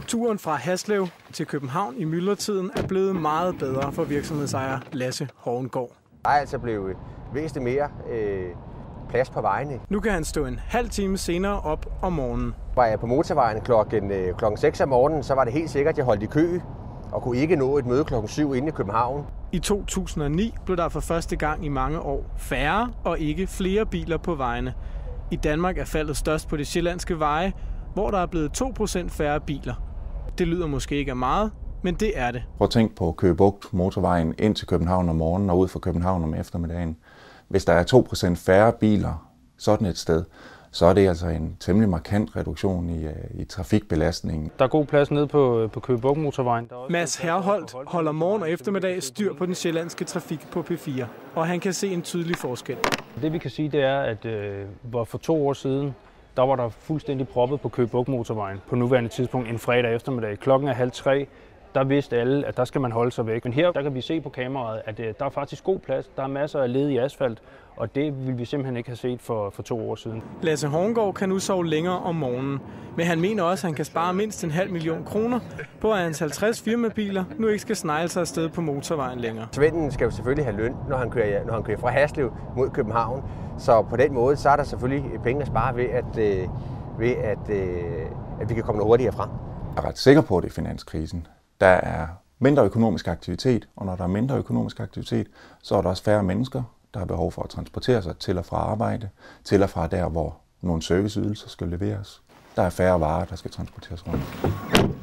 Turen fra Haslev til København i myldretiden er blevet meget bedre for virksomhedsejer Lasse Hovengård. Der er altså blevet væsentligt mere plads på vejene. Nu kan han stå en halv time senere op om morgenen. Var jeg på motorvejen klokken 6 om morgenen, så var det helt sikkert, at jeg holdt i kø og kunne ikke nå et møde klokken 7 inde i København. I 2009 blev der for første gang i mange år færre og ikke flere biler på vejene. I Danmark er faldet størst på de sjællandske veje, hvor der er blevet 2% færre biler. Det lyder måske ikke af meget, men det er det. Prøv at tænke på Køge Bugt motorvejen ind til København om morgenen og ud fra København om eftermiddagen. Hvis der er 2% færre biler sådan et sted, så er det altså en temmelig markant reduktion i trafikbelastningen. Der er god plads nede på Køge Bugt motorvejen. Mads Herholdt holder morgen og eftermiddag styr på den sjællandske trafik på P4, og han kan se en tydelig forskel. Det vi kan sige, det er, at for 2 år siden, der var der fuldstændig proppet på Køge Bugt motorvejen på nuværende tidspunkt en fredag eftermiddag. Klokken er 2:30. Der vidste alle, at der skal man holde sig væk. Men her der kan vi se på kameraet, at der er faktisk god plads. Der er masser af ledig asfalt, og det ville vi simpelthen ikke have set for 2 år siden. Lasse Hovengård kan nu sove længere om morgenen, men han mener også, at han kan spare mindst 500.000 kroner på, at hans 50 firmabiler nu ikke skal snegle sig afsted på motorvejen længere. Svenden skal jo selvfølgelig have løn, når han kører fra Haslev mod København. Så på den måde, så er der selvfølgelig penge at spare ved, at vi kan komme noget hurtigere frem. Jeg er ret sikker på, at det er finanskrisen. Der er mindre økonomisk aktivitet, og når der er mindre økonomisk aktivitet, så er der også færre mennesker, der har behov for at transportere sig til og fra arbejde, til og fra der, hvor nogle serviceydelser skal leveres. Der er færre varer, der skal transporteres rundt.